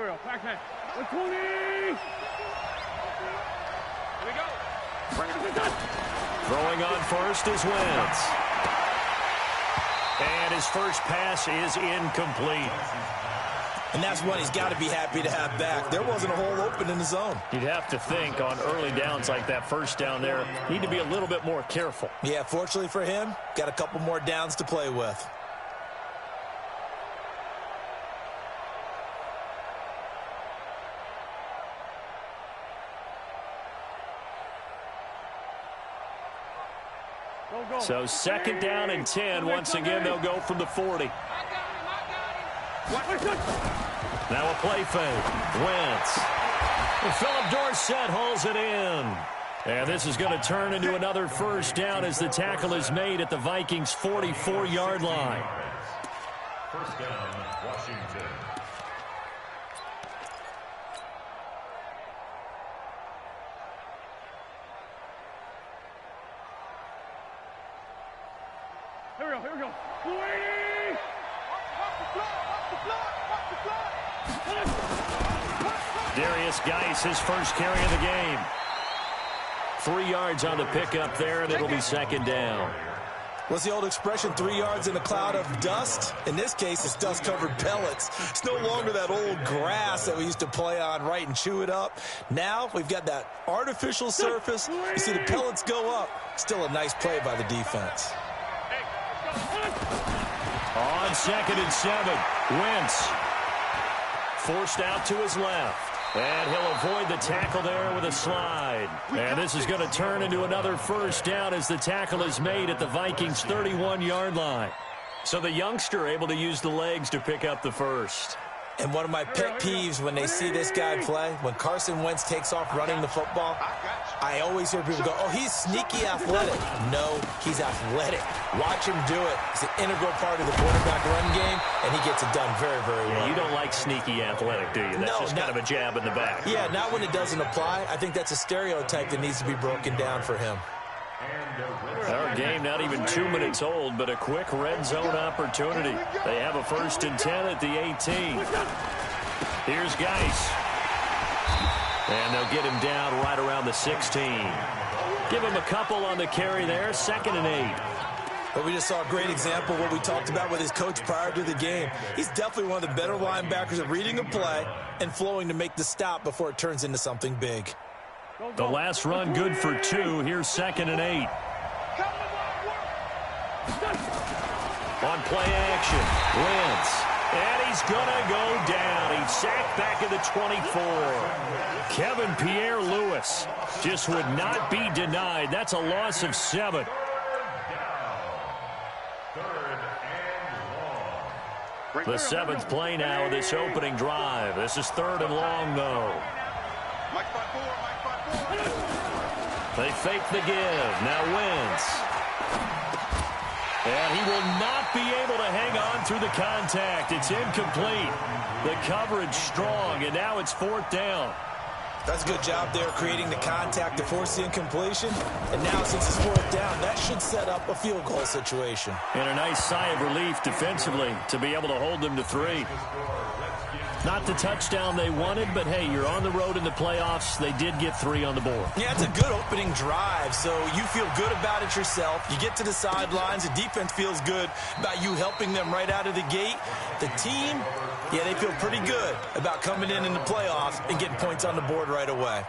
Here we go. Backhand. 120. Here we go. Throwing on first is Wentz. And his first pass is incomplete. And that's one he's got to be happy to have back. There wasn't a hole open in the zone. You'd have to think on early downs like that first down there, need to be a little bit more careful. Yeah, fortunately for him, got a couple more downs to play with. So second down and 10. Once again, they'll go from the 40. Now a play fake. Wentz. And Philip Dorsett hauls it in. And this is going to turn into another first down as the tackle is made at the Vikings' 44-yard line. First down, Washington. Here we go. Darius Geis, his first carry of the game. 3 yards on the pickup there, and it'll be second down. What's the old expression, 3 yards in a cloud of dust? In this case, it's dust-covered pellets. It's no longer that old grass that we used to play on, right, and chew it up. Now we've got that artificial surface. You see the pellets go up. Still a nice play by the defense. On 2nd and 7, Wentz forced out to his left. And he'll avoid the tackle there with a slide. And this is going to turn into another first down as the tackle is made at the Vikings' 31-yard line. So the youngster able to use the legs to pick up the first. And one of my pet peeves when they see this guy play, when Carson Wentz takes off running the football, I always hear people go, oh, he's sneaky athletic. No, he's athletic. Watch him do it. It's an integral part of the quarterback run game, and he gets it done very, very well. You don't like sneaky athletic, do you? That's just kind of a jab in the back. Yeah, not when it doesn't apply. I think that's a stereotype that needs to be broken down for him. Our game not even 2 minutes old, but a quick red zone opportunity. They have a 1st and 10 at the 18. Here's Geis. And they'll get him down right around the 16. Give him a couple on the carry there, 2nd and 8. But we just saw a great example of what we talked about with his coach prior to the game. He's definitely one of the better linebackers at reading a play and flowing to make the stop before it turns into something big. The last run good for 2. Here's 2nd and 8. On play action, Wentz. And he's going to go down. He's sacked back at the 24. Kevin Pierre-Louis just would not be denied. That's a loss of 7. The 7th play now of this opening drive. This is 3rd and long, though. They fake the give. Now Wentz. And he will not be able to hang on through the contact. It's incomplete. The coverage strong, and now it's 4th down. That's a good job there creating the contact to force the incompletion. And now since it's 4th down, that should set up a field goal situation. And a nice sigh of relief defensively to be able to hold them to 3. Not the touchdown they wanted, but hey, you're on the road in the playoffs. They did get 3 on the board. Yeah, it's a good opening drive, so you feel good about it yourself. You get to the sidelines. The defense feels good about you helping them right out of the gate. The team, yeah, they feel pretty good about coming in the playoffs and getting points on the board right away.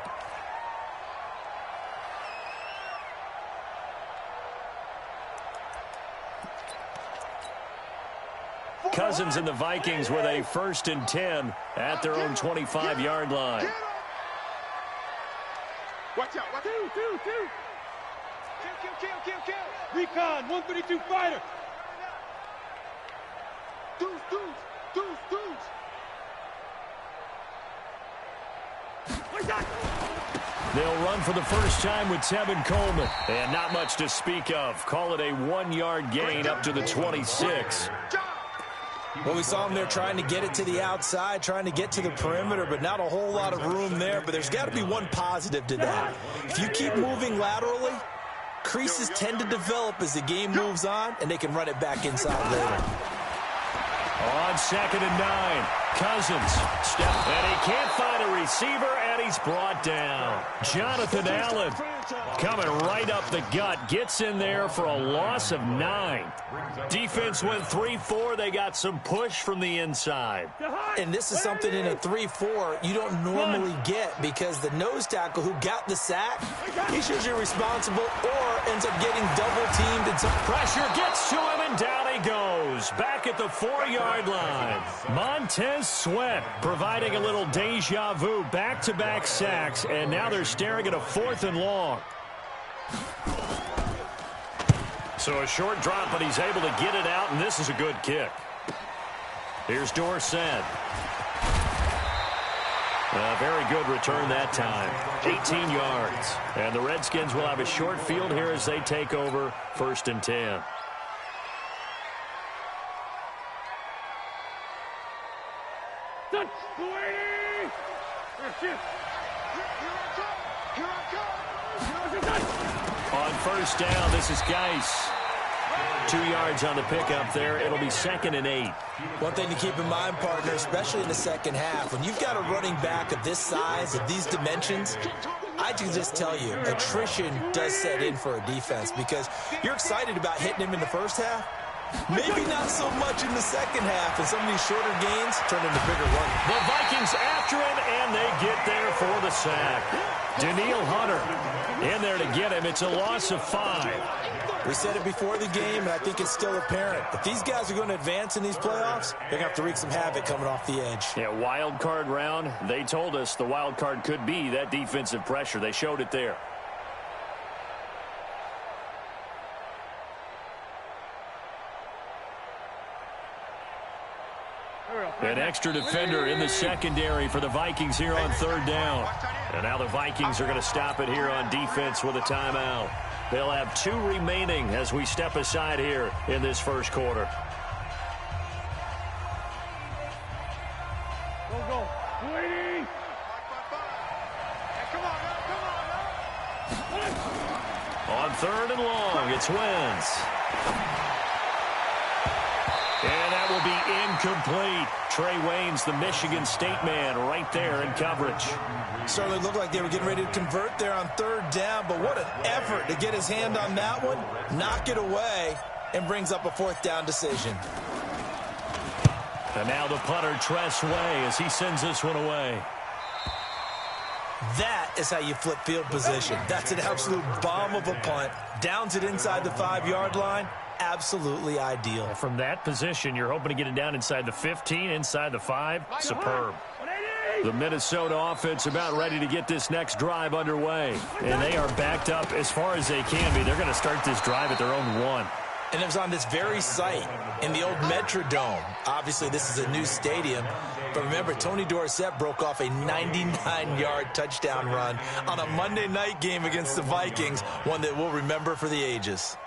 Cousins and the Vikings with a 1st and 10 at their own 25-yard line. Watch out. Two. Kill. Recon, 132 fighter. Deuce. They'll run for the first time with Tevin Coleman. And not much to speak of. Call it a 1-yard gain up to the 26. Well, we saw him there trying to get it to the outside, trying to get to the perimeter, but not a whole lot of room there. But there's got to be one positive to that. If you keep moving laterally, creases tend to develop as the game moves on, and they can run it back inside later. On 2nd and 9. Cousins, step, and he can't find a receiver, and he's brought down. Jonathan Allen coming right up the gut, gets in there for a loss of 9. Defense went 3-4. They got some push from the inside. And this is something in a 3-4 you don't normally get, because the nose tackle who got the sack, he's usually responsible or ends up getting double-teamed. And some pressure gets to him, and down he goes. Back at the 4-yard line. Montez Sweat providing a little deja vu. Back-to-back sacks, and now they're staring at a 4th and long. So a short drop, but he's able to get it out, and this is a good kick. Here's Dorsett. A very good return that time. 18 yards. And the Redskins will have a short field here as they take over 1st and 10. On 1st down, this is Geis. 2 yards on the pickup there. It'll be 2nd and 8. One thing to keep in mind, partner, especially in the second half, when you've got a running back of this size, of these dimensions, I can just tell you, attrition does set in for a defense, because you're excited about hitting him in the first half. Maybe not so much in the second half, and some of these shorter gains turn into bigger runs. The Vikings after him, and they get there for the sack. Danielle Hunter in there to get him. It's a loss of 5. We said it before the game, and I think it's still apparent. If these guys are going to advance in these playoffs, they're going to have to wreak some havoc coming off the edge. Yeah, wild card round. They told us the wild card could be that defensive pressure. They showed it there. An extra defender in the secondary for the Vikings here on 3rd down. And now the Vikings are going to stop it here on defense with a timeout. They'll have 2 remaining as we step aside here in this first quarter. Go. Waiting. On 3rd and long, it's Wentz. And that will be incomplete. Trey Waynes, the Michigan State man, right there in coverage. Certainly looked like they were getting ready to convert there on 3rd down, but what an effort to get his hand on that one, knock it away, and brings up a 4th down decision. And now the punter, Tress Way, as he sends this one away. That is how you flip field position. That's an absolute bomb of a punt. Downs it inside the 5-yard line. Absolutely ideal. From that position, you're hoping to get it down inside the 15, inside the 5. Superb. The Minnesota offense about ready to get this next drive underway. And they are backed up as far as they can be. They're going to start this drive at their own 1. And it was on this very site in the old Metrodome. Obviously, this is a new stadium. But remember, Tony Dorsett broke off a 99-yard touchdown run on a Monday night game against the Vikings, one that we'll remember for the ages.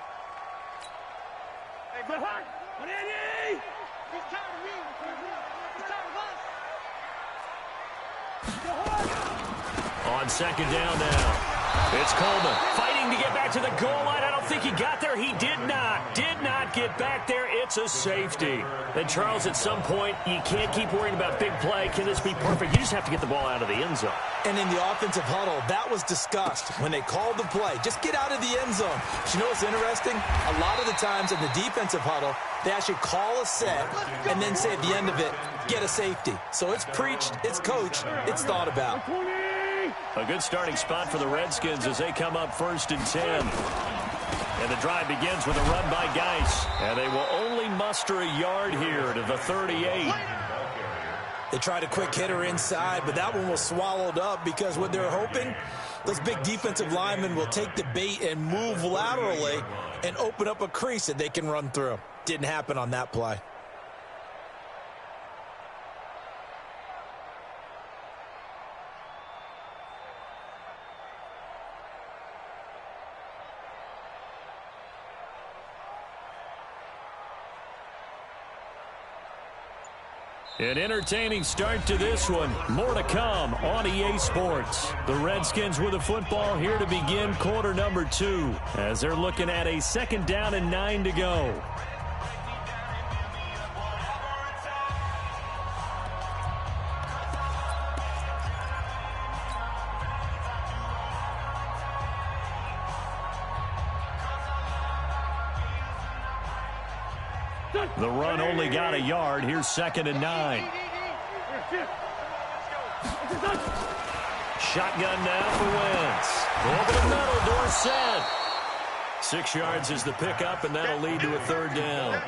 On 2nd down now. It's Coleman fighting to get back to the goal line. I don't think he got there. He did not get back there. It's a safety. And, Charles, at some point, you can't keep worrying about big play. Can this be perfect? You just have to get the ball out of the end zone. And in the offensive huddle, that was discussed when they called the play. Just get out of the end zone. But you know what's interesting? A lot of the times in the defensive huddle, they actually call a set and then say at the end of it, get a safety. So it's preached, it's coached, it's thought about. A good starting spot for the Redskins as they come up 1st and 10. And the drive begins with a run by Geis. And they will only muster a yard here to the 38. They tried a quick hitter inside, but that one was swallowed up because what they're hoping, those big defensive linemen will take the bait and move laterally and open up a crease that they can run through. Didn't happen on that play. An entertaining start to this one. More to come on EA Sports. The Redskins with the football here to begin quarter number 2 as they're looking at a 2nd down and 9 to go. The run only got a yard. Here's 2nd and 9. Shotgun now for Wentz. Over the middle, Dorsett. 6 yards is the pickup, and that'll lead to a 3rd down.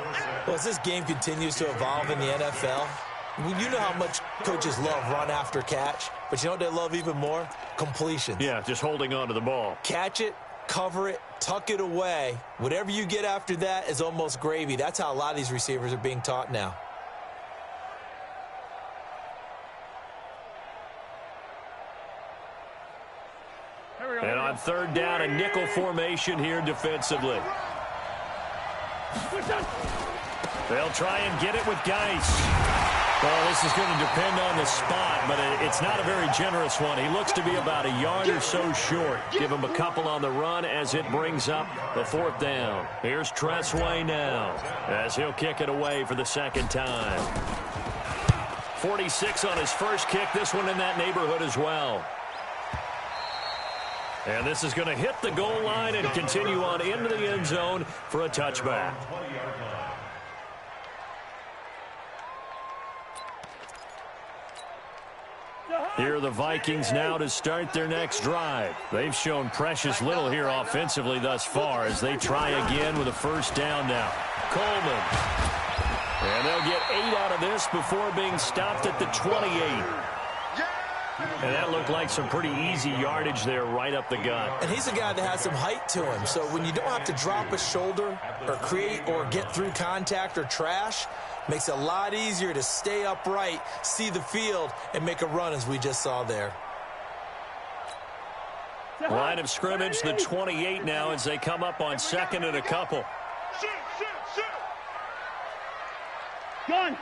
Well, as this game continues to evolve in the NFL, you know how much coaches love run after catch, but you know what they love even more? Completions. Yeah, just holding on to the ball. Catch it, cover it, tuck it away. Whatever you get after that is almost gravy. That's how a lot of these receivers are being taught now. And on 3rd down, a nickel formation here defensively. They'll try and get it with Geis. Well, this is going to depend on the spot, but it's not a very generous one. He looks to be about a yard or so short. Give him a couple on the run as it brings up the 4th down. Here's Tressway now as he'll kick it away for the 2nd time. 46 on his first kick. This one in that neighborhood as well. And this is going to hit the goal line and continue on into the end zone for a touchback. Here are the Vikings now to start their next drive. They've shown precious little here offensively thus far as they try again with a 1st down now. Coleman. And they'll get 8 out of this before being stopped at the 28. And that looked like some pretty easy yardage there right up the gut. And he's a guy that has some height to him. So when you don't have to drop a shoulder or create or get through contact or trash, makes it a lot easier to stay upright, see the field, and make a run as we just saw there. Line of scrimmage, the 28 now as they come up on 2nd and a couple. Gun.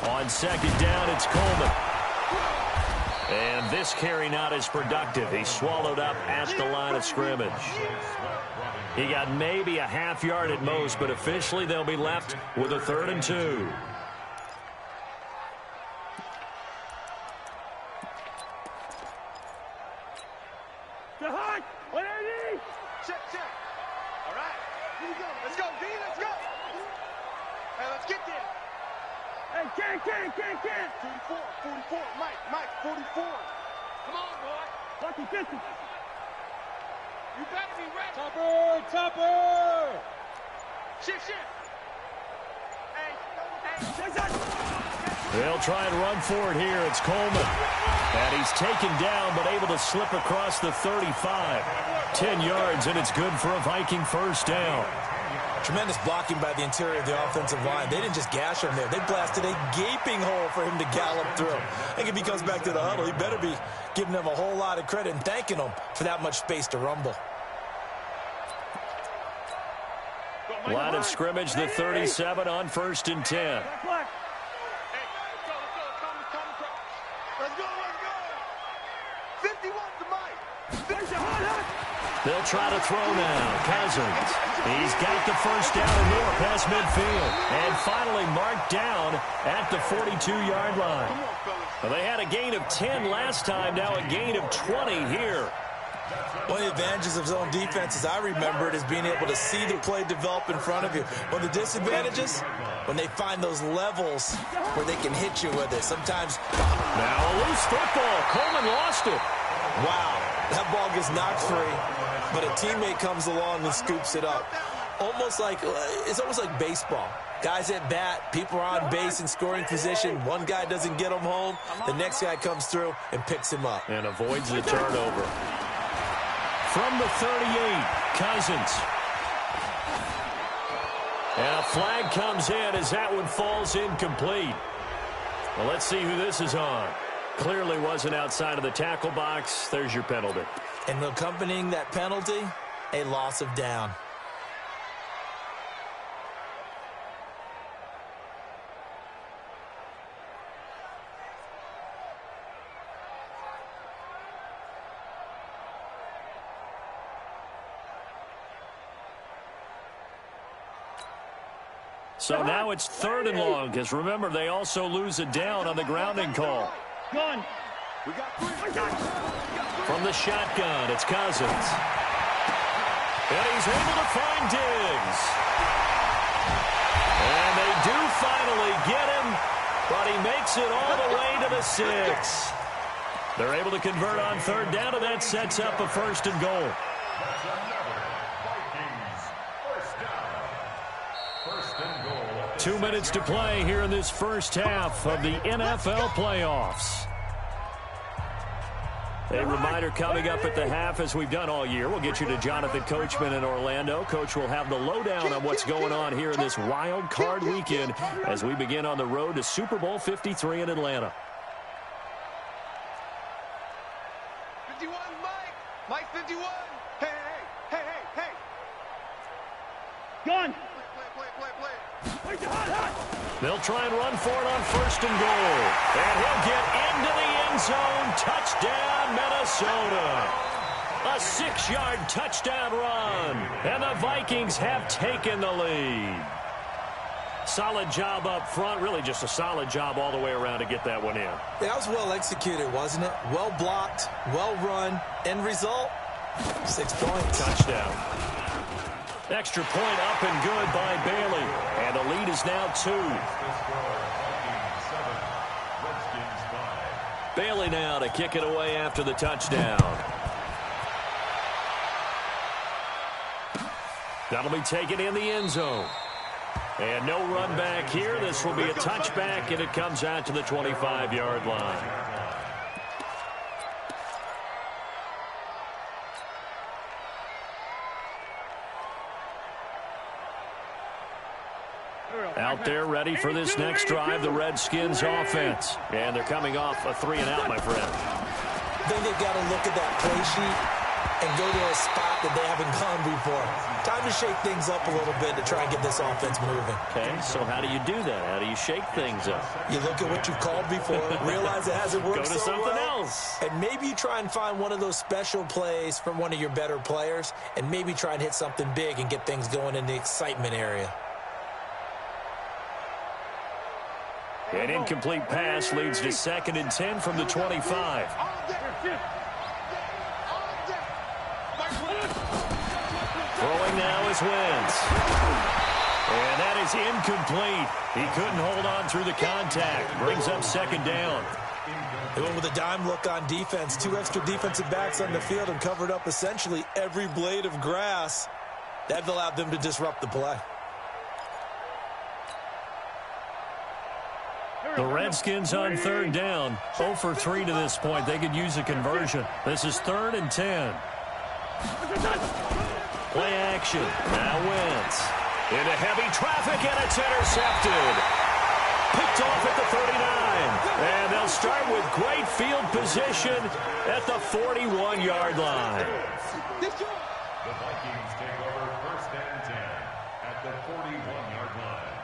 On 2nd down, it's Coleman. And this carry not as productive. He's swallowed up at the line of scrimmage. He got maybe a half yard at most, but officially they'll be left with a 3rd and 2. Check. All right. Here we go. Let's go, D. Let's go. Hey, let's get there. Hey, can't. 44. Mike, 44. Come on, boy. Watch the distance. You better be ready. Topper. Shift. Hey. They'll try and run for it here. It's Coleman. And he's taken down, but able to slip across the 35. 10 yards, and it's good for a Viking 1st down. Tremendous blocking by the interior of the offensive line. They didn't just gash him there. They blasted a gaping hole for him to gallop through. I think if he comes back to the huddle, he better be giving them a whole lot of credit and thanking them for that much space to rumble. Line of scrimmage, the 37 on 1st and 10. Let's go. 51 to Mike. They'll try to throw now. Cousins. He's got the 1st down and more past midfield. And finally marked down at the 42-yard line. Well, they had a gain of 10 last time, now a gain of 20 here. One of the advantages of zone defense, as I remember it, is being able to see the play develop in front of you. One of the disadvantages, when they find those levels where they can hit you with it. Sometimes. Now a loose football. Coleman lost it. Wow. That ball gets knocked free, but a teammate comes along and scoops it up. It's almost like baseball. Guys at bat, people are on base in scoring position. One guy doesn't get him home. The next guy comes through and picks him up. And avoids the turnover. From the 38, Cousins. And a flag comes in as that one falls incomplete. Well, let's see who this is on. Clearly wasn't outside of the tackle box. There's your penalty. And accompanying that penalty, a loss of down. So now it's 3rd and long, because remember, they also lose a down on the grounding call. Gun. From the shotgun, it's Cousins. And he's able to find Diggs. And they do finally get him, but he makes it all the way to the 6. They're able to convert on third down, and that sets up a 1st and goal. That's another Vikings first down. 1st and goal. 2 minutes to play here in this first half of the NFL playoffs. A reminder coming up at the half, as we've done all year. We'll get you to Jonathan Coachman in Orlando. Coach will have the lowdown on what's going on here in this wild card weekend as we begin on the road to Super Bowl 53 in Atlanta. 51, Mike. Mike 51. Hey, hey, hey, hey, hey. Gun. Play. They'll try and run for it on 1st and goal. And he'll get into the end zone. Touchdown, Minnesota. A 6-yard touchdown run. And the Vikings have taken the lead. Solid job up front. Really just a solid job all the way around to get that one in. That was well executed, wasn't it? Well blocked, well run. End result, 6 points. Touchdown. Extra point up and good by Bailey. And the lead is now 2. Bailey now to kick it away after the touchdown. That'll be taken in the end zone. And no run back here. This will be a touchback, and it comes out to the 25-yard line. Out there ready for this next drive, the Redskins offense. And they're coming off a 3-and-out, my friend. I think they've got to look at that play sheet and go to a spot that they haven't gone before. Time to shake things up a little bit to try and get this offense moving. Okay, so how do you do that? How do you shake things up? You look at what you've called before, realize it hasn't worked Go to so something well, else. and maybe you try and find one of those special plays from one of your better players, and maybe try and hit something big and get things going in the excitement area. An incomplete pass leads to 2nd and 10 from the 25. Throwing now is Wentz. And that is incomplete. He couldn't hold on through the contact. Brings up 2nd down. They went with a dime look on defense. 2 extra defensive backs on the field and covered up essentially every blade of grass. That allowed them to disrupt the play. The Redskins on 3rd down. 0 for 3 to this point. They could use a conversion. This is 3rd and 10. Play action. Now Wentz. Into heavy traffic, and it's intercepted. Picked off at the 39. And they'll start with great field position at the 41-yard line. The Vikings take over 1st and 10 at the 41-yard line.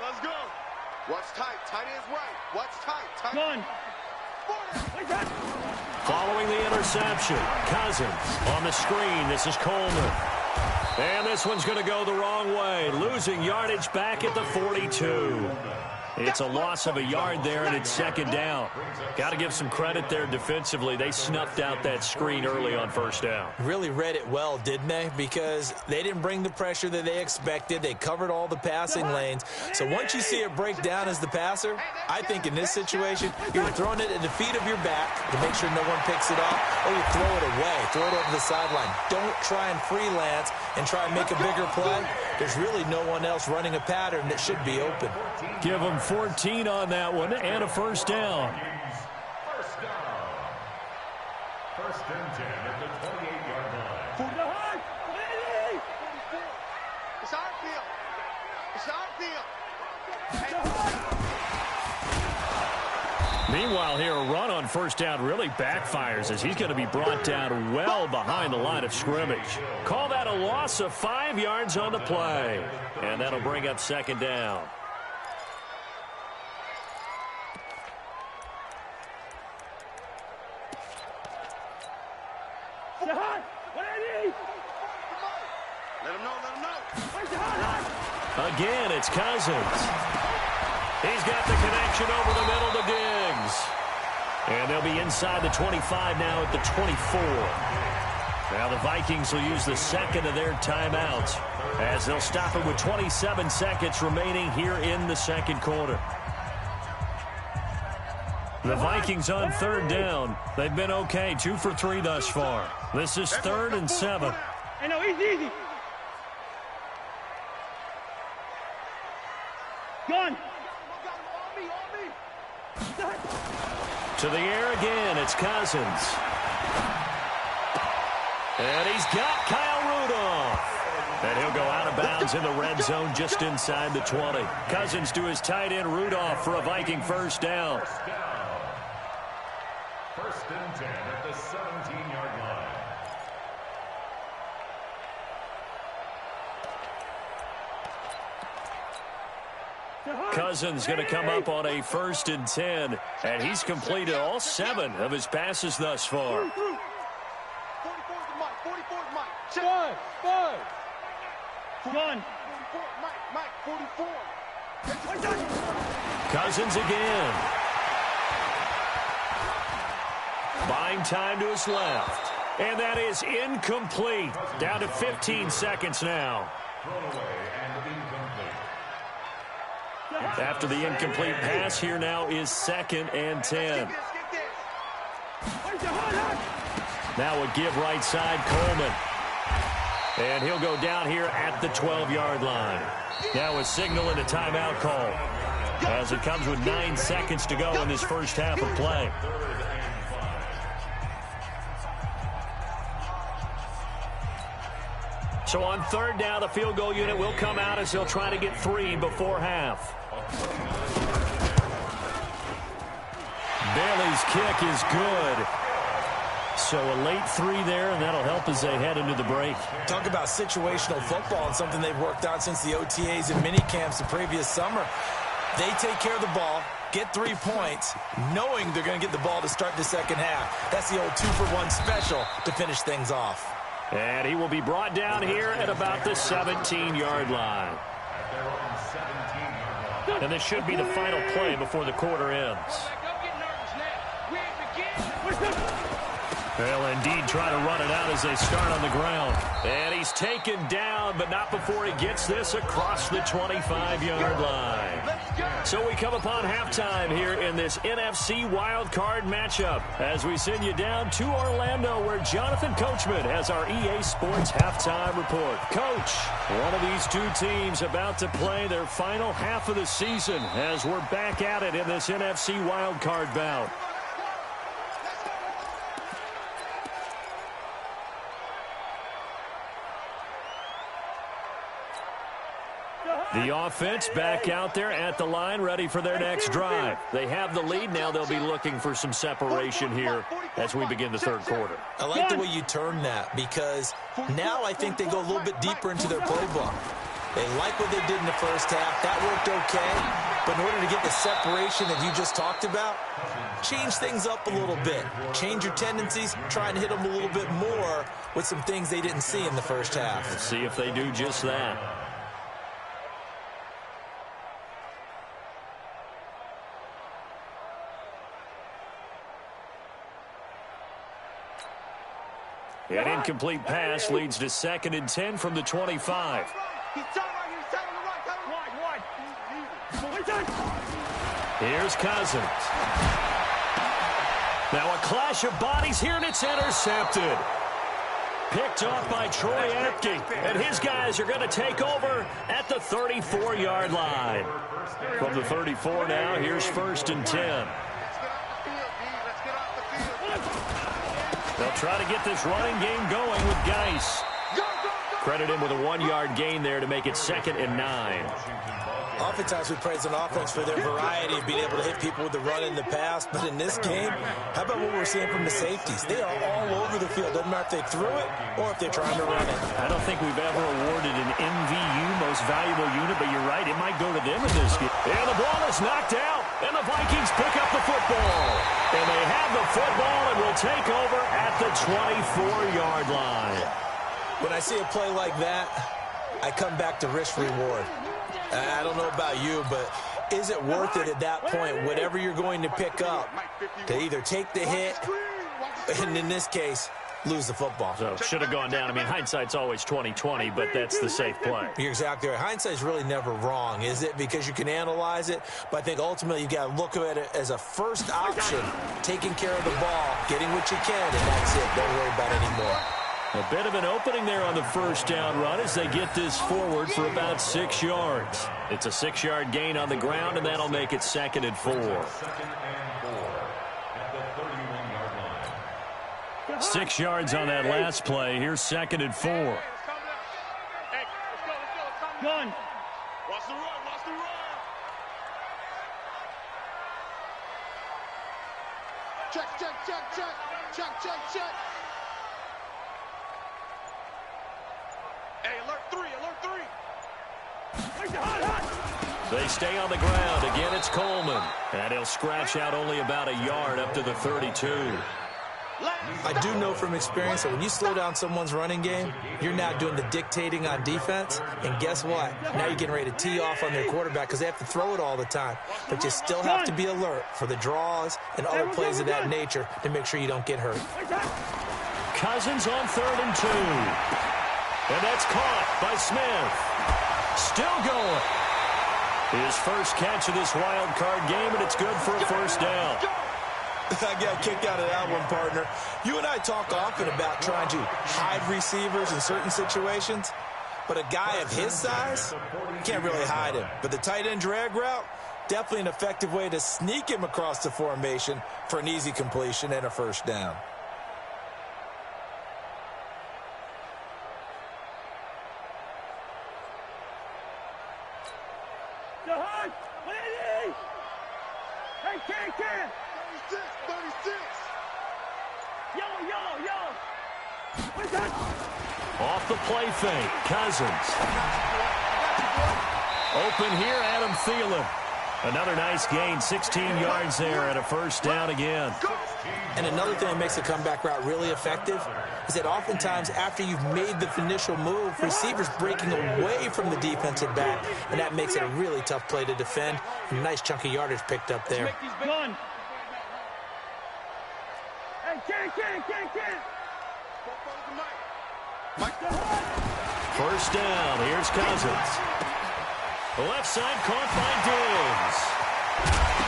Let's go. What's tight? Tight is right. What's tight? Tight. Gun. Following the interception, Cousins on the screen. This is Coleman. And this one's going to go the wrong way. Losing yardage back at the 42. It's a loss of a yard there, and it's 2nd down. Got to give some credit there defensively. They snuffed out that screen early on 1st down. Really read it well, didn't they? Because they didn't bring the pressure that they expected. They covered all the passing lanes. So once you see it break down as the passer, I think in this situation, you're throwing it at the feet of your back to make sure no one picks it off, or you throw it away, throw it over the sideline. Don't try and freelance and try and make a bigger play. There's really no one else running a pattern that should be open. Give them 14 on that one and a 1st down. First down. 1st and 10 at the 28-yard line. It's our field. It's our field. Meanwhile, here, a run on 1st down really backfires as he's going to be brought down well behind the line of scrimmage. Call that a loss of 5 yards on the play. And that'll bring up 2nd down. Again, it's Cousins. He's got the connection over the middle to Diggs. And they'll be inside the 25 now at the 24. Now the Vikings will use the second of their timeouts as they'll stop it with 27 seconds remaining here in the second quarter. The Vikings on third down. They've been okay, 2 for 3 thus far. This is 3rd and 7. Hey, no, easy. Gun. To the air again, it's Cousins. And he's got Kyle Rudolph. And he'll go out of bounds in the red zone just inside the 20. Cousins to his tight end Rudolph for a Viking first down. 1st and 10 at the 17-yard line. Cousins going to come up on a 1st and 10, and he's completed all 7 of his passes thus far. 44 Mike. Check. 5. Gun. 44. Cousins again. Buying time to his left. And that is incomplete. Down to 15 seconds now. Thrown away and incomplete. After the incomplete pass, here now is 2nd and 10. Now a give right side, Coleman. And he'll go down here at the 12-yard line. Now a signal and a timeout call as it comes with 9 seconds to go in this first half of play. So on third down, the field goal unit will come out as they'll try to get 3 before half. Bailey's kick is good. So a late 3 there, and that'll help as they head into the break. Talk about situational football and something they've worked on since the OTAs and mini camps the previous summer. They take care of the ball, get 3 points, knowing they're going to get the ball to start the second half. That's the old 2-for-1 special to finish things off. And he will be brought down here at about the 17-yard line. And this should be the final play before the quarter ends. They'll indeed try to run it out as they start on the ground. And he's taken down, but not before he gets this across the 25-yard line. So we come upon halftime here in this NFC wildcard matchup as we send you down to Orlando where Jonathan Coachman has our EA Sports halftime report. Coach, one of these 2 teams about to play their final half of the season as we're back at it in this NFC wildcard bout. The offense back out there at the line, ready for their next drive. They have the lead. Now they'll be looking for some separation here as we begin the third quarter. I like the way you turn that because now I think they go a little bit deeper into their playbook. They like what they did in the first half. That worked okay. But in order to get the separation that you just talked about, change things up a little bit. Change your tendencies. Try and hit them a little bit more with some things they didn't see in the first half. Let's see if they do just that. An incomplete pass leads to 2nd and 10 from the 25. Here's Cousins. Now a clash of bodies here, and it's intercepted. Picked off by Troy Apke, and his guys are going to take over at the 34-yard line. From the 34 now, here's 1st and 10. They'll try to get this running game going with Geis. Credit him with a 1-yard gain there to make it 2nd and 9. Oftentimes we praise an offense for their variety of being able to hit people with the run in the pass. But in this game, how about what we're seeing from the safeties? They are all over the field. Doesn't matter if they threw it or if they're trying to run it. I don't think we've ever awarded an MVU, most valuable unit, but you're right, it might go to them in this game. And the ball is knocked out, and the Vikings pick up the football. And they have the football and will take over at the 24-yard line. When I see a play like that, I come back to risk reward. I don't know about you, but is it worth it at that point, whatever you're going to pick up, to either take the hit, and in this case, lose the football? So should have gone down. I mean, hindsight's always 20/20, but that's the safe play. You're exactly right. Hindsight's really never wrong, is it? Because you can analyze it, but I think ultimately you got to look at it as a first option, taking care of the ball, getting what you can, and that's it. Don't worry about it anymore. A bit of an opening there on the first down run as they get this forward for about 6 yards. It's a 6-yard gain on the ground, and that'll make it 2nd and 4. 6 yards on that last play. Here's 2nd and 4. Hey, let's go. Gun. Watch the run. Check. Hey, alert 3. They stay on the ground. Again, it's Coleman. And he'll scratch out only about a yard up to the 32. I do know from experience that when you slow down someone's running game, you're now doing the dictating on defense. And guess what? Now you're getting ready to tee off on their quarterback because they have to throw it all the time. But you still have to be alert for the draws and other plays of that nature to make sure you don't get hurt. Cousins on 3rd and 2. And that's caught by Smith. Still going. His first catch of this wild card game, and it's good for a first down. I got a kick out of that one, partner. You and I talk often about trying to hide receivers in certain situations, but a guy of his size, you can't really hide him. But the tight end drag route, definitely an effective way to sneak him across the formation for an easy completion and a first down. Hey, 36. Yellow. Off the play fake, Cousins. Open here, Adam Thielen. Another nice gain, 16 yards there and a first down again. And another thing that makes the comeback route really effective is that oftentimes after you've made the initial move, receivers breaking away from the defensive back, and that makes it a really tough play to defend. A nice chunk of yardage picked up there. First down, here's Cousins. The left side caught by Diggs.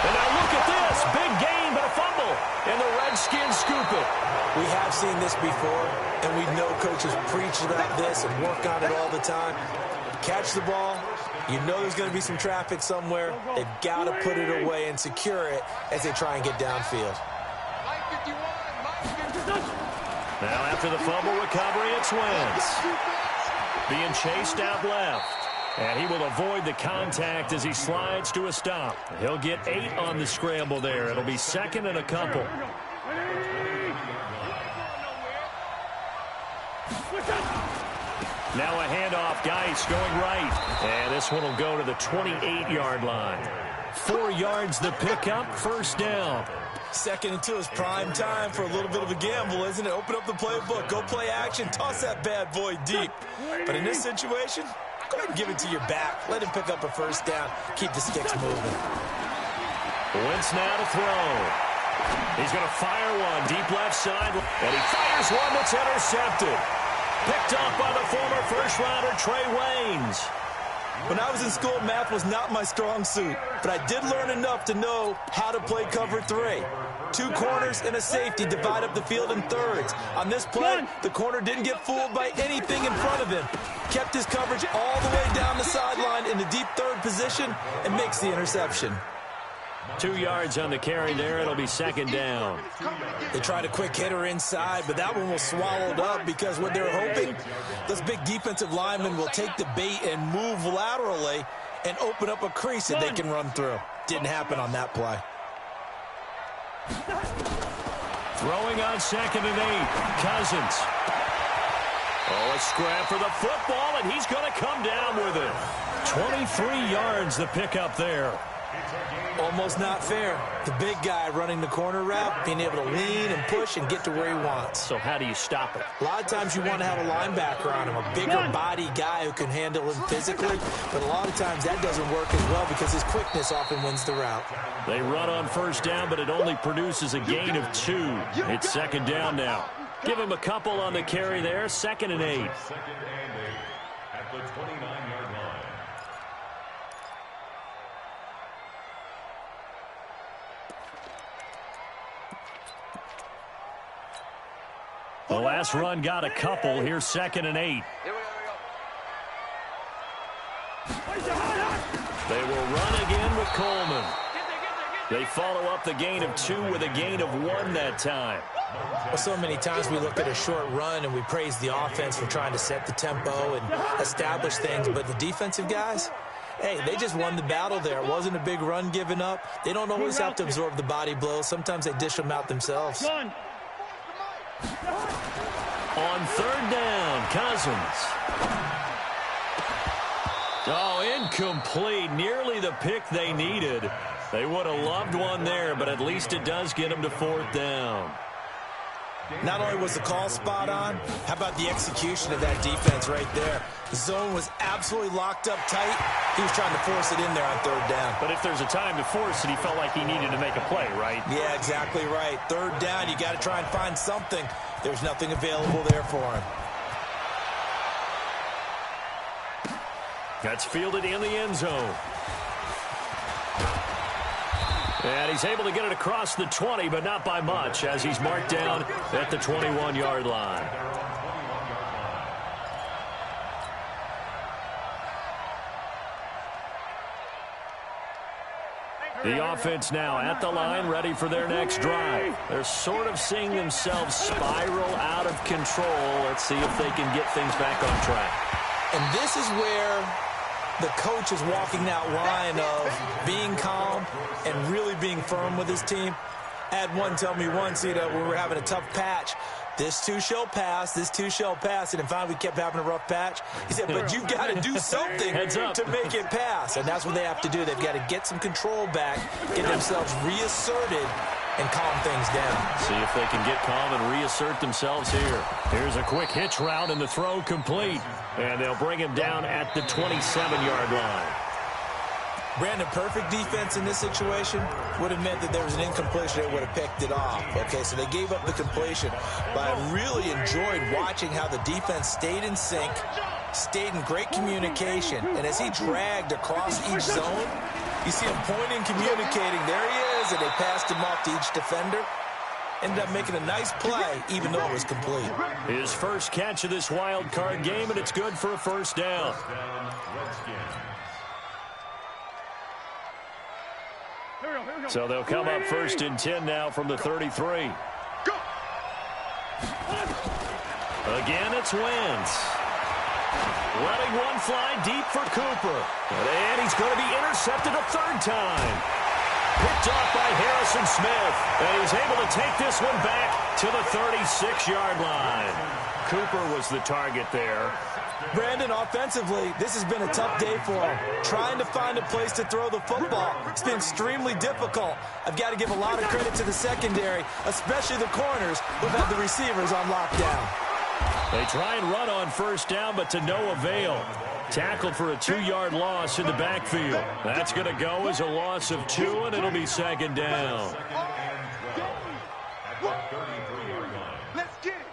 And now look at this, big gain but a fumble, and the Redskins scoop it. We have seen this before, and we know coaches preach about this and work on it all the time. Catch the ball, you know there's going to be some traffic somewhere. They've got to put it away and secure it as they try and get downfield. Now after the fumble recovery, it's Wentz. Being chased out left. And he will avoid the contact as he slides to a stop. He'll get 8 on the scramble there. It'll be 2nd and a couple. Now a handoff, Geis going right. And this one will go to the 28-yard line. 4 yards the pickup, first down. 2nd and 2 is prime time for a little bit of a gamble, isn't it? Open up the playbook, go play action, toss that bad boy deep. But in this situation, go ahead and give it to your back. Let him pick up a first down. Keep the sticks moving. Wentz now to throw. He's going to fire one deep left side. And he fires one that's intercepted. Picked up by the former first-rounder Trey Waynes. When I was in school, math was not my strong suit, but I did learn enough to know how to play cover 3. 2 corners and a safety divide up the field in thirds. On this play, the corner didn't get fooled by anything in front of him. Kept his coverage all the way down the sideline in the deep third position and makes the interception. 2 yards on the carry there. It'll be 2nd down. They tried a quick hitter inside, but that one was swallowed up because what they're hoping, those big defensive linemen will take the bait and move laterally and open up a crease that they can run through. Didn't happen on that play. Throwing on 2nd and 8. Cousins. Oh, a scrap for the football, and he's going to come down with it. 23 yards the pickup there. It's a game Almost not fair. The big guy running the corner route, being able to lean and push and get to where he wants. So how do you stop it? A lot of times you want to have a linebacker on him, a bigger body guy who can handle him physically, but a lot of times that doesn't work as well because his quickness often wins the route. They run on first down, but it only produces a gain of 2. It's second down now. Give him a couple on the carry there, 2nd and 8. 2nd and 8 at the 29-yard line. The last run got a couple. Here's 2nd and 8. They will run again with Coleman. They follow up the gain of 2 with a gain of 1 that time. Well, so many times we look at a short run and we praise the offense for trying to set the tempo and establish things, but the defensive guys, hey, they just won the battle there. It wasn't a big run given up. They don't always have to absorb the body blows. Sometimes they dish them out themselves. On 3rd down, Cousins. Oh, incomplete. Nearly the pick they needed. They would have loved one there, but at least it does get them to 4th down. Not only was the call spot on, how about the execution of that defense right there? The zone was absolutely locked up tight. He was trying to force it in there on 3rd down. But if there's a time to force it, he felt like he needed to make a play, right? Yeah, exactly right. 3rd down, you got to try and find something. There's nothing available there for him. That's fielded in the end zone. And he's able to get it across the 20, but not by much, as he's marked down at the 21-yard line. The offense now at the line, ready for their next drive. They're sort of seeing themselves spiral out of control. Let's see if they can get things back on track. And this is where the coach is walking that line of being calm and really being firm with his team. I had one tell me once, when we were having a tough patch, this too shall pass, this too shall pass. And finally we kept having a rough patch. He said, but you've got to do something to make it pass. And that's what they have to do. They've got to get some control back, get themselves reasserted, and calm things down. See if they can get calm and reassert themselves here. Here's a quick hitch route and the throw complete. And they'll bring him down at the 27-yard line. Brandon, perfect defense in this situation would have meant that there was an incompletion that would have picked it off. Okay, so they gave up the completion. But I really enjoyed watching how the defense stayed in sync, stayed in great communication. And as he dragged across each zone, you see him pointing, communicating. There he is, and they passed him off to each defender. Ended up making a nice play, even though it was complete. His first catch of this wild card game, and it's good for a 1st down. So they'll come up 1st and 10 now from the 33. Again, it's Wentz. Letting one fly deep for Cooper. And he's going to be intercepted a 3rd time. Picked off by Harrison Smith. And he's able to take this one back to the 36-yard line. Cooper was the target there. Brandon, offensively, this has been a tough day for him. Trying to find a place to throw the football. It's been extremely difficult. I've got to give a lot of credit to the secondary, especially the corners who've had the receivers on lockdown. They try and run on 1st down, but to no avail. Tackled for a 2-yard loss in the backfield. That's going to go as a loss of 2, and it'll be 2nd down. Let's get it.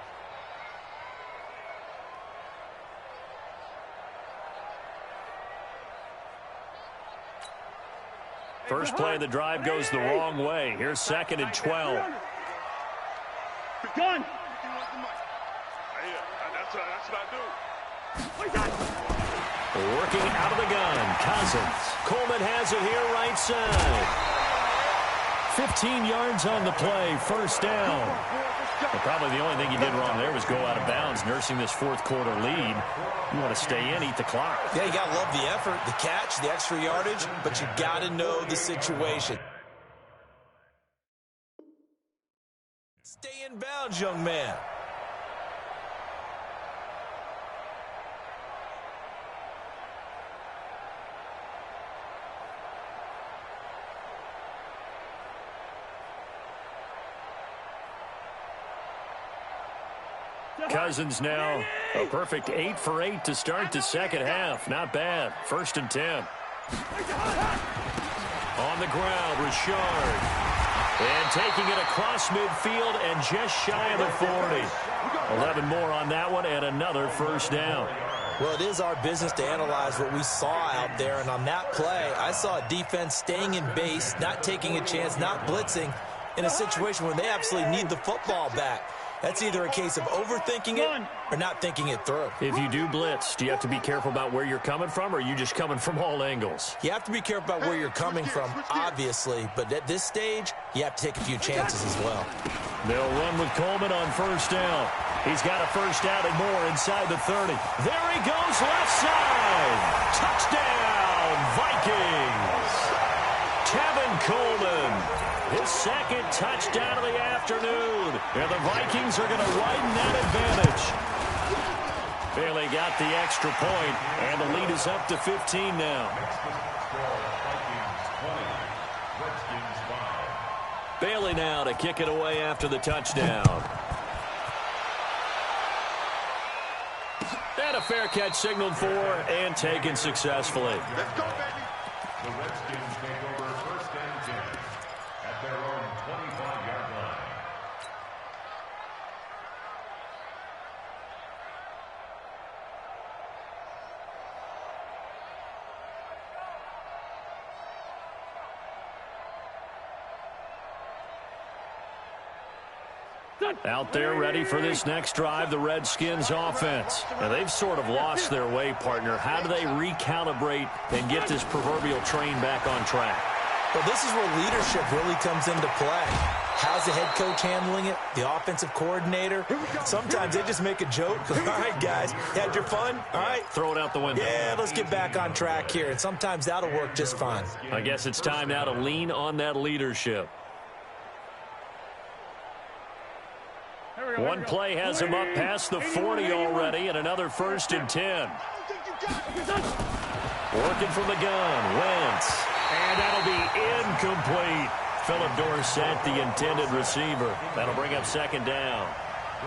First play of the drive goes the wrong way. Here's 2nd and 12. Gun. That's what I do. Working out of the gun, Cousins. Coleman has it here right side. 15 yards on the play, 1st down. Well, probably the only thing he did wrong there was go out of bounds, nursing this 4th quarter lead. You want to stay in, eat the clock. Yeah, you got to love the effort, the catch, the extra yardage, but you got to know the situation. Stay in bounds, young man. Cousins now a perfect 8 for 8 to start the second half. Not bad. 1st and 10. On the ground, Richard. And taking it across midfield and just shy of the 40. 11 more on that one and another first down. Well, it is our business to analyze what we saw out there. And on that play, I saw a defense staying in base, not taking a chance, not blitzing in a situation where they absolutely need the football back. That's either a case of overthinking it or not thinking it through. If you do blitz, do you have to be careful about where you're coming from, or are you just coming from all angles? You have to be careful about where you're coming from, obviously. But at this stage, you have to take a few chances as well. They'll run with Coleman on first down. He's got a first down and more inside the 30. There he goes, left side. Touchdown, Vikings. Tevin Coleman, his second touchdown of the afternoon. And the Vikings are going to widen that advantage. Bailey got the extra point, and the lead is up to 15 now. Bailey now to kick it away after the touchdown. And a fair catch signaled for and taken successfully. Let's go, baby. The Redskins take over 1st and 10 at their own 25-yard line. Out there ready for this next drive, the Redskins offense. Now, they've sort of lost their way, partner. How do they recalibrate and get this proverbial train back on track? Well, this is where leadership really comes into play. How's the head coach handling it? The offensive coordinator? Sometimes they just make a joke. All right, guys, had your fun? All right. Throw it out the window. Yeah, let's get back on track here. And sometimes that'll work just fine. I guess it's time now to lean on that leadership. One play has him up past the 40 already, and another 1st and 10. Working from the gun, Wentz. And that'll be incomplete. Philip Dorsett, the intended receiver. That'll bring up 2nd down.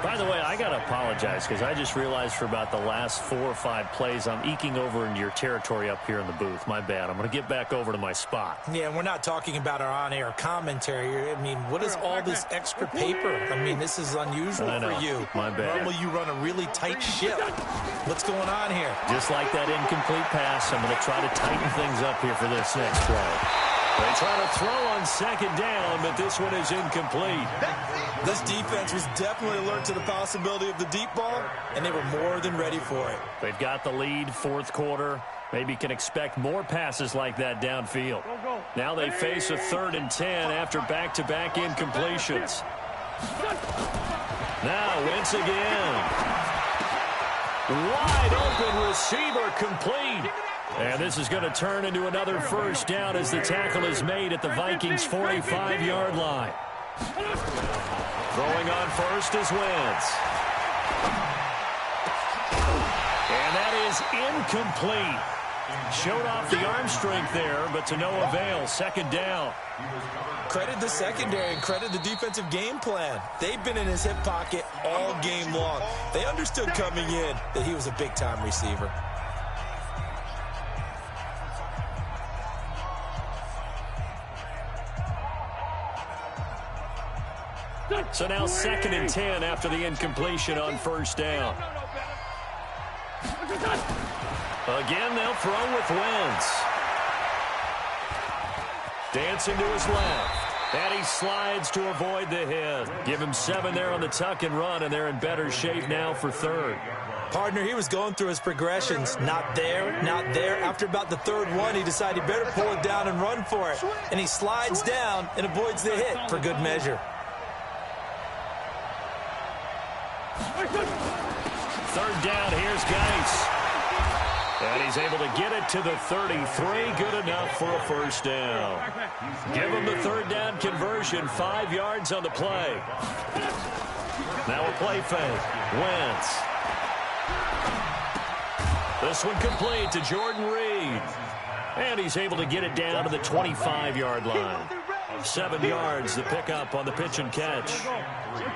By the way, I got to apologize because I just realized for about the last 4 or 5 plays, I'm eking over into your territory up here in the booth. My bad. I'm going to get back over to my spot. Yeah, and we're not talking about our on-air commentary. I mean, what is all this extra paper? I mean, this is unusual for you. My bad. Normally you run a really tight ship. What's going on here? Just like that incomplete pass, I'm going to try to tighten things up here for this next play. They try to throw on 2nd down, but this one is incomplete. This defense was definitely alert to the possibility of the deep ball, and they were more than ready for it. They've got the lead, 4th quarter. Maybe can expect more passes like that downfield. Now they face a 3rd and 10 after back-to-back incompletions. Now Wentz again. Wide open receiver complete. And this is going to turn into another first down as the tackle is made at the Vikings' 45-yard line. Throwing on first is Wentz. And that is incomplete. Showed off the arm strength there, but to no avail. 2nd down. Credit the secondary and credit the defensive game plan. They've been in his hip pocket all game long. They understood coming in that he was a big-time receiver. So now 2nd and 10 after the incompletion on 1st down. Again, they'll throw with Wentz. Dancing to his left. And he slides to avoid the hit. Give him 7 there on the tuck and run, and they're in better shape now for 3rd. Partner, he was going through his progressions. Not there, not there. After about the 3rd one, he decided he better pull it down and run for it. And he slides down and avoids the hit for good measure. 3rd down, here's Geis. And he's able to get it to the 33. Good enough for a first down. Give him the 3rd down conversion. 5 yards on the play. Now a play fake. Wentz. This one complete to Jordan Reed. And he's able to get it down to the 25-yard line. 7 yards, the pickup on the pitch and catch.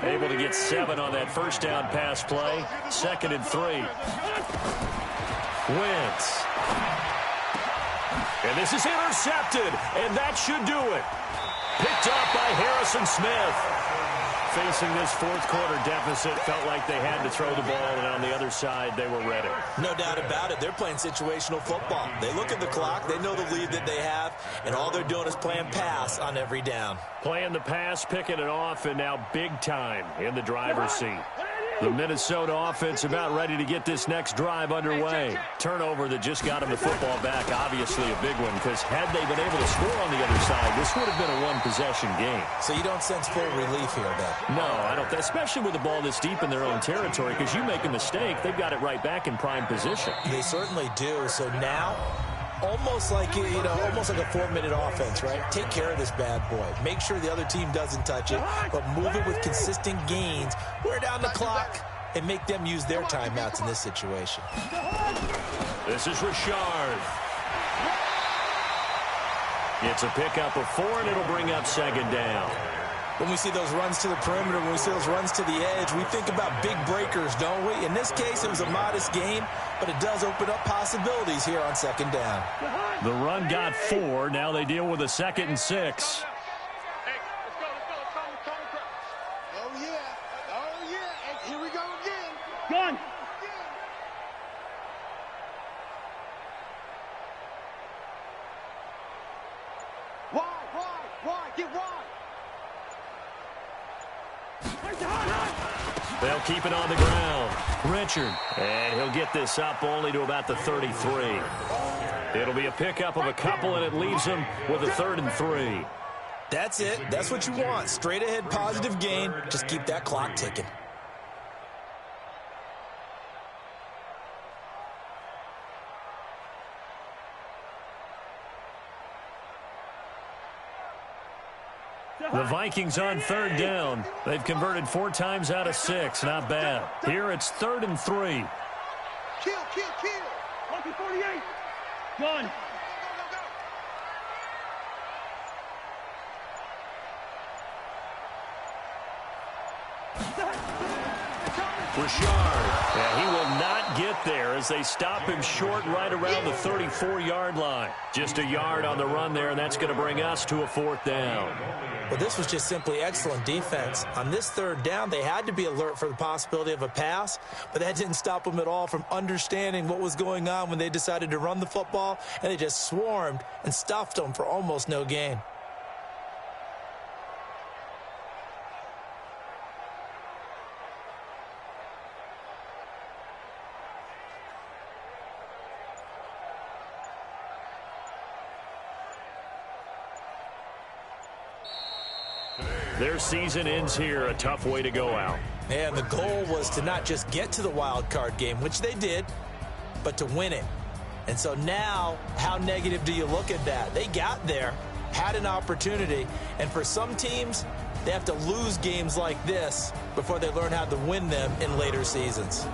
Able to get 7 on that first down pass play. 2nd and 3. Wentz. And this is intercepted, and that should do it. Picked up by Harrison Smith. Facing this fourth quarter deficit, felt like they had to throw the ball, and on the other side, they were ready. No doubt about it. They're playing situational football. They look at the clock, they know the lead that they have, and all they're doing is playing pass on every down. Playing the pass, picking it off, and now big time in the driver's seat. The Minnesota offense about ready to get this next drive underway. Turnover that just got them the football back, obviously a big one, because had they been able to score on the other side, this would have been a one-possession game. So you don't sense full relief here, then? No, I don't, especially with the ball this deep in their own territory, because you make a mistake, they've got it right back in prime position. They certainly do. So now, almost like a 4-minute offense, right? Take care of this bad boy. Make sure the other team doesn't touch it, but move it with consistent gains. Wear down the clock and make them use their timeouts in this situation. This is Richard. It's a pickup of 4, and it'll bring up 2nd down. When we see those runs to the perimeter, when we see those runs to the edge, we think about big breakers, don't we? In this case, it was a modest gain, but it does open up possibilities here on 2nd down. The run got 4. Now they deal with a 2nd and 6. Hey, let's go. Oh, yeah. Oh, yeah. Hey, here we go again. Gun. Why? Get wide. They'll keep it on the ground. Richard. And he'll get this up only to about the 33. It'll be a pickup of a couple, and it leaves him with a 3rd and 3. That's it. That's what you want. Straight ahead positive gain. Just keep that clock ticking. The Vikings on 3rd down. They've converted 4 times out of 6. Not bad. Here it's 3rd and 3. Kill. Monkey 48. Gun. Richard. Yeah, he will not get there as they stop him short right around the 34-yard line. Just a yard on the run there, and that's going to bring us to a 4th down. Well, this was just simply excellent defense. On this 3rd down, they had to be alert for the possibility of a pass, but that didn't stop them at all from understanding what was going on when they decided to run the football, and they just swarmed and stuffed them for almost no gain. Their season ends here, a tough way to go out. And the goal was to not just get to the wild card game, which they did, but to win it. And so now, how negative do you look at that? They got there, had an opportunity, and for some teams, they have to lose games like this before they learn how to win them in later seasons.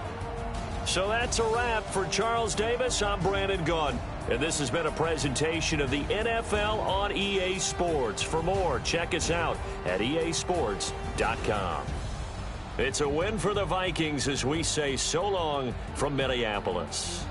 So that's a wrap for Charles Davis. I'm Brandon Gunn. And this has been a presentation of the NFL on EA Sports. For more, check us out at easports.com. It's a win for the Vikings as we say so long from Minneapolis.